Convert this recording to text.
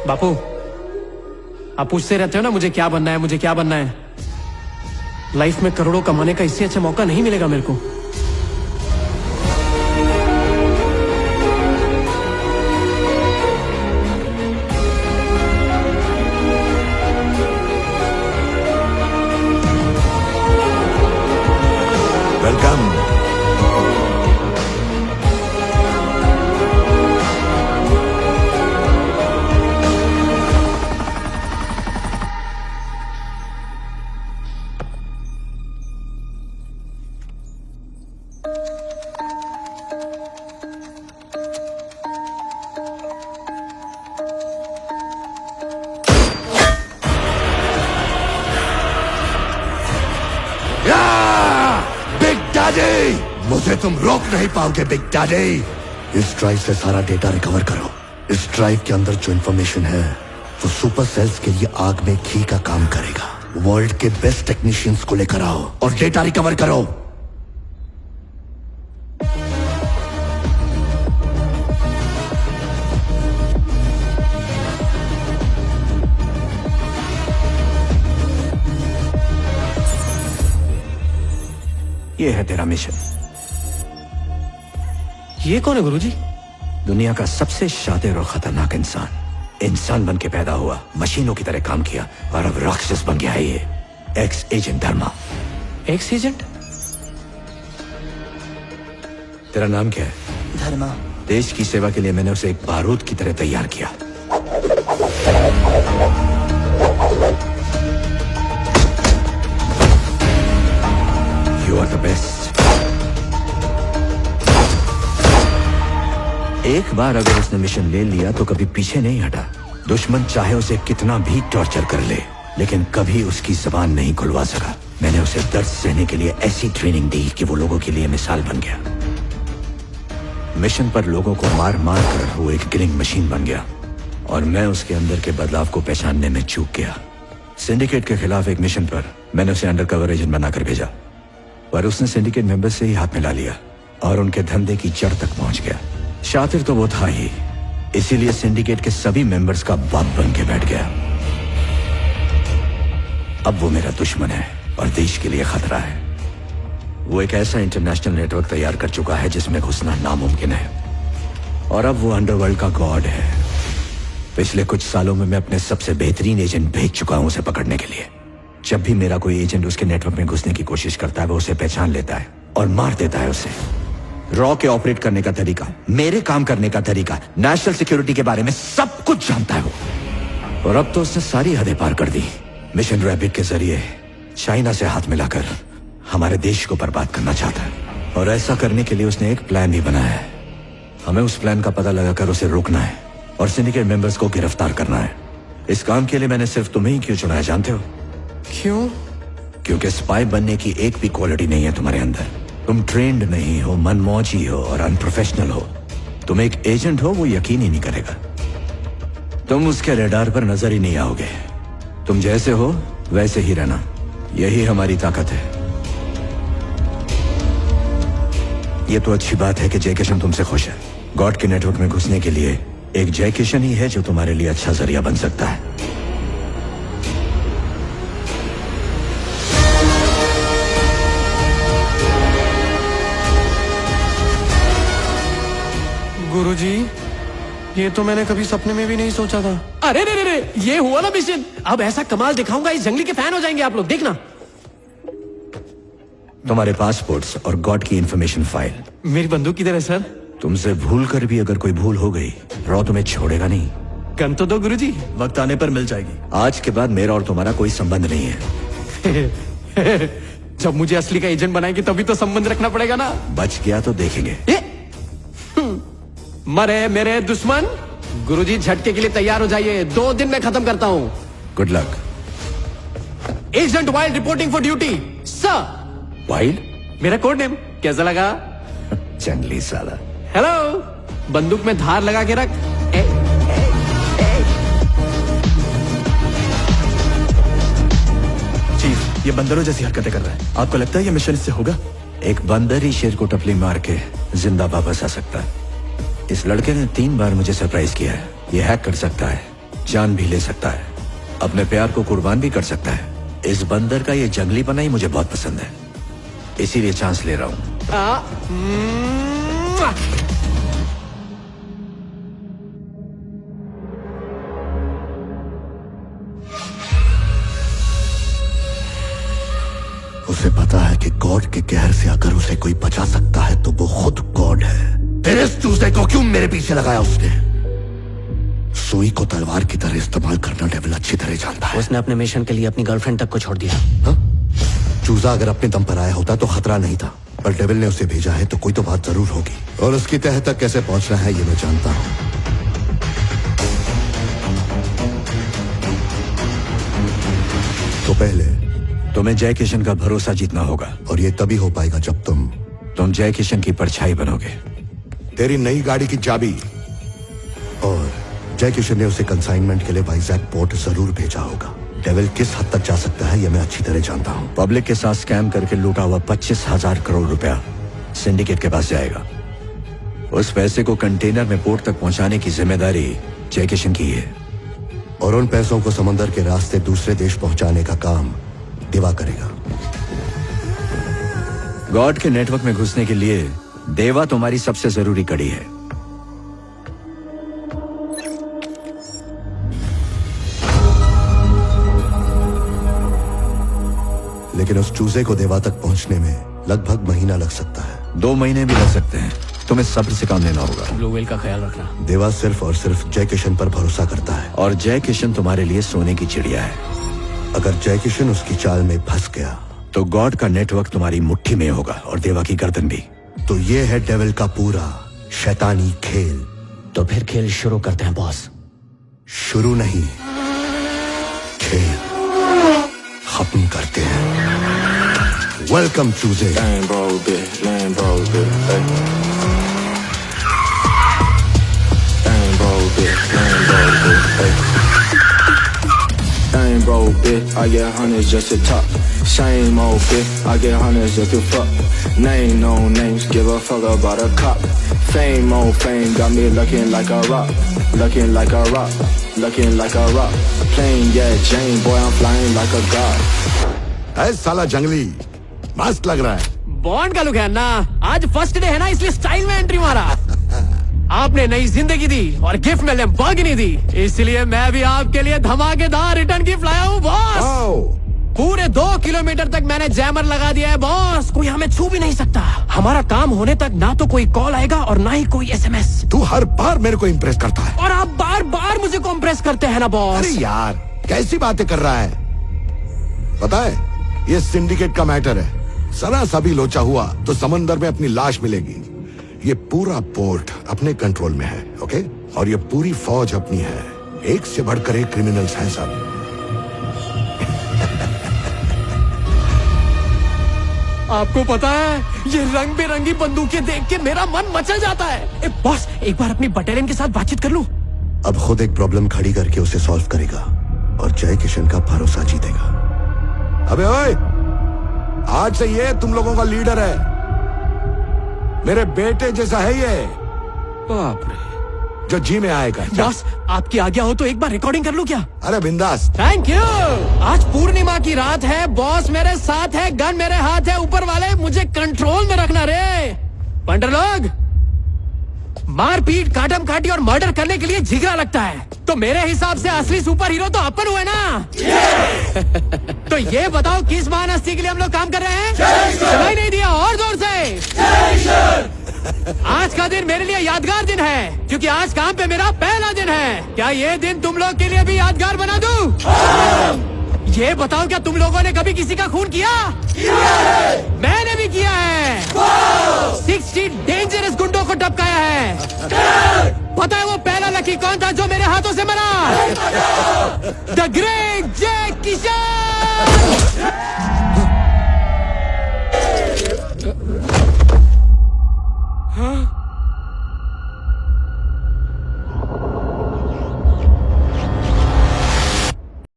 बापू, आप पूछते रहते हो ना मुझे क्या बनना है, मुझे क्या बनना है। लाइफ में करोड़ों कमाने का इससे अच्छा मौका नहीं मिलेगा मेरे को। वेलकम। बिग डैडी, मुझे तुम रोक नहीं पाओगे बिग डैडी। इस ड्राइव से सारा डेटा रिकवर करो। इस ड्राइव के अंदर जो इंफॉर्मेशन है वो सुपर सेल्स के लिए आग में घी का काम करेगा। वर्ल्ड के बेस्ट टेक्नीशियंस को लेकर आओ और डेटा रिकवर करो। ये है तेरा मिशन। ये कौन है गुरुजी? दुनिया का सबसे शातिर और खतरनाक इंसान बन के पैदा हुआ, मशीनों की तरह काम किया और अब राक्षस बन गया है ये ex agent Dharma. Ex agent? तेरा नाम क्या है? धर्मा। देश की सेवा के लिए मैंने उसे एक बारूद की तरह तैयार किया। You are the best. एक बार अगर उसने मिशन ले लिया तो कभी पीछे नहीं हटा। दुश्मन चाहे उसे कितना भी टॉर्चर कर ले, लेकिन कभी उसकी जुबान नहीं खुलवा सका। मैंने उसे दर्द सहने के लिए ऐसी ट्रेनिंग दी कि वो लोगों के लिए मिसाल बन गया। मिशन पर लोगों को मार मार कर वो एक किलिंग मशीन बन गया और मैं उसके अंदर के बदलाव को पहचानने में चूक गया। सिंडिकेट के खिलाफ एक मिशन पर मैंने उसे अंडरकवर एजेंट बनाकर भेजा, पर उसने सिंडिकेट मेंबर्स से ही हाथ मिला लिया और उनके धंधे की जड़ तक पहुंच गया। शातिर तो वो था ही, इसीलिए सिंडिकेट के सभी मेंबर्स का बाप बन के बैठ गया। अब वो मेरा दुश्मन है और देश के लिए खतरा है। वो एक ऐसा इंटरनेशनल नेटवर्क तैयार कर चुका है जिसमें घुसना नामुमकिन है और अब वो अंडरवर्ल्ड का गॉड है। पिछले कुछ सालों में मैं अपने सबसे बेहतरीन एजेंट भेज चुका हूं उसे पकड़ने के लिए। जब भी मेरा कोई एजेंट उसके नेटवर्क में घुसने की कोशिश करता है वो उसे पहचान लेता है और मार देता है उसे। रॉ के ऑपरेट करने का तरीका, मेरे काम करने का तरीका, नेशनल सिक्योरिटी के बारे में सब कुछ जानता है वो। और अब तो उसने सारी हदें पार कर दी। मिशन रैबिट के जरिए चाइना से हाथ मिलाकर हमारे देश को बर्बाद करना चाहता है और ऐसा करने के लिए उसने एक प्लान भी बनाया है। हमें उस प्लान का पता लगाकर उसे रोकना है और सिंडिकेट मेंबर्स को गिरफ्तार करना है। इस काम के लिए मैंने सिर्फ तुम्हें ही क्यों चुना है जानते हो? क्यों? क्योंकि स्पाई बनने की एक भी क्वालिटी नहीं है तुम्हारे अंदर। तुम ट्रेंड नहीं हो, मनमौजी हो और अनप्रोफेशनल हो। तुम एक एजेंट हो वो यकीन ही नहीं करेगा। तुम उसके रडार पर नजर ही नहीं आओगे। तुम जैसे हो वैसे ही रहना, यही हमारी ताकत है। ये तो अच्छी बात है कि जय किशन तुमसे खुश है। गॉड के नेटवर्क में घुसने के लिए एक जय किशन ही है जो तुम्हारे लिए अच्छा जरिया बन सकता है। गुरुजी, ये तो मैंने कभी सपने में भी नहीं सोचा था। अरे रे रे रे, ये हुआ ना मिशन। अब ऐसा कमाल दिखाऊंगा, इस जंगली के फैन हो जाएंगे आप लोग, देखना। तुम्हारे पासपोर्ट्स और गॉड की इंफॉर्मेशन फाइल मेरी बंदूक किधर है सर? तुमसे भूल कर भी अगर कोई भूल हो गई, रॉ तुम्हें छोड़ेगा नहीं। गन तो दो गुरुजी। वक्त आने पर मिल जाएगी। आज के बाद मेरा और तुम्हारा कोई संबंध नहीं है। जब मुझे असली का एजेंट बनाएंगे तभी तो संबंध रखना पड़ेगा ना। बच गया तो देखेंगे। मरे मेरे दुश्मन। गुरुजी झटके के लिए तैयार हो जाइए, 2 दिन में खत्म करता हूं। Good luck. Agent wild reporting for duty sir. Wild? मेरा कोड नेम कैसा लगा? जंगली साला। हेलो, बंदूक में धार लगा के रख। चीफ, ये बंदरों जैसी हरकतें कर रहा है। आपको लगता है ये मिशन इससे होगा? एक बंदर ही शेर को टपली मार के जिंदा वापस आ सकता है। इस लड़के ने 3 बार मुझे सरप्राइज किया है। ये हैक कर सकता है, जान भी ले सकता है, अपने प्यार को कुर्बान भी कर सकता है। इस बंदर का ये जंगलीपना ही मुझे बहुत पसंद है, इसीलिए चांस ले रहा हूं। उसे पता है कि गॉड के कहर से अगर उसे कोई बचा सकता है तो वो खुद गॉड है। फिर इस चूजे को क्यों मेरे पीछे लगाया उसने? सुई को तलवार की तरह इस्तेमाल करना डेविल अच्छी तरह जानता है। उसने अपने मिशन के लिए अपनी गर्लफ्रेंड तक को छोड़ दिया। हा? चूजा अगर अपने दम पर आया होता तो खतरा नहीं था, पर डेविल ने उसे भेजा है तो कोई तो बात जरूर होगी, और उसकी तह तक कैसे पहुंचना है ये मैं जानता हूं। तो पहले तुम्हें जय किशन का भरोसा जीतना होगा, और ये तभी हो पाएगा जब तुम जय किशन की परछाई बनोगे। तेरी नई गाड़ी की चाबी, और जय किशन ने उसे कंसाइनमेंट के लिए वाइजैक पोर्ट जरूर भेजा होगा। डेविल किस हद तक जा सकता है ये मैं अच्छी तरह जानता हूं। पब्लिक के साथ स्कैम करके लूटा हुआ 25,000 करोड़ रुपया सिंडिकेट के पास जाएगा। उस पैसे को कंटेनर में पोर्ट तक पहुंचाने की जिम्मेदारी जय किशन की है, और उन पैसों को समंदर के रास्ते दूसरे देश पहुंचाने का काम देवा करेगा। गॉड के नेटवर्क में घुसने के लिए देवा तुम्हारी सबसे जरूरी कड़ी है। लेकिन उस चूजे को देवा तक पहुंचने में लगभग महीना लग सकता है। 2 महीने भी लग सकते हैं। तुम्हें सब्र से काम लेना होगा। ब्लू व्हेल का ख्याल रखना। देवा सिर्फ और सिर्फ जय किशन पर भरोसा करता है, और जय किशन तुम्हारे लिए सोने की चिड़िया है। अगर जय किशन उसकी चाल में फंस गया तो गॉड का नेटवर्क तुम्हारी मुट्ठी में होगा, और देवा की गर्दन भी। तो ये है डेविल का पूरा शैतानी खेल। तो फिर खेल शुरू करते हैं बॉस। शुरू नहीं, खेल खत्म करते हैं। वेलकम चूजे। Same bro, bitch, I get hundreds just to talk. Same old bitch, I get hundreds just to fuck. Name no names, give a fuck about a cop. Fame on fame, got me looking like a rock. Looking like a rock, looking like a rock. Playing yeah, Jane, boy, I'm flying like a god. ऐ साला जंगली, मस्त लग रहा है। Bond का look है ना। आज फर्स्ट डे है ना, इसलिए स्टाइल में एंट्री मारा। आपने नई जिंदगी दी और गिफ्ट में लैम्बोर्गिनी दी, इसलिए मैं भी आपके लिए धमाकेदार रिटर्न गिफ्ट लाया हूँ बॉस। पूरे 2 किलोमीटर तक मैंने जैमर लगा दिया है बॉस, कोई हमें छू भी नहीं सकता। हमारा काम होने तक ना तो कोई कॉल आएगा और ना ही कोई SMS। तू हर बार मेरे को इम्प्रेस करता है, और आप बार बार मुझे को इम्प्रेस करते हैं ना बॉस। अरे यार कैसी बातें कर रहा है। पता है ये सिंडिकेट का मैटर है, जरा सा भी लोचा हुआ तो समंदर में अपनी लाश मिलेगी। ये पूरा पोर्ट अपने कंट्रोल में है, ओके? और ये पूरी फौज अपनी है, एक से बढ़कर एक क्रिमिनल्स हैं सब। आपको पता है ये रंग बिरंगी बंदूकें देख के मेरा मन मचल जाता है। बॉस एक बार अपनी बटालियन के साथ बातचीत कर लूं। अब खुद एक प्रॉब्लम खड़ी करके उसे सॉल्व करेगा और जय किशन का भरोसा जीतेगा। अबे ओए, आज से ये तुम लोगों का लीडर है, मेरे बेटे जैसा है ये। बाप रे, जो जी में आएगा। बॉस आपकी आज्ञा हो तो एक बार रिकॉर्डिंग कर लूं क्या? अरे बिंदास। Thank you. आज पूर्णिमा की रात है, बॉस मेरे साथ है, गन मेरे हाथ है, ऊपर वाले मुझे कंट्रोल में रखना रे। पंडर लोग, मारपीट काटम काटी और मर्डर करने के लिए जिगरा लगता है, तो मेरे हिसाब से असली सुपर हीरो तो अपन हुए ना। तो ये बताओ किस महान हस्ती के लिए हम लोग काम कर रहे हैं? सुनाई नहीं दिया, और जोर से। आज का दिन मेरे लिए यादगार दिन है, क्योंकि आज काम पे मेरा पहला दिन है। क्या ये दिन तुम लोग के लिए भी यादगार बना दूं? ये बताओ क्या तुम लोगों ने कभी किसी का खून किया? मैंने भी किया है। 60 डेंजरस गुंडों को टपकाया है। पता है वो पहला लकी कौन था जो मेरे हाथों से मरा? द ग्रेट जय किशन।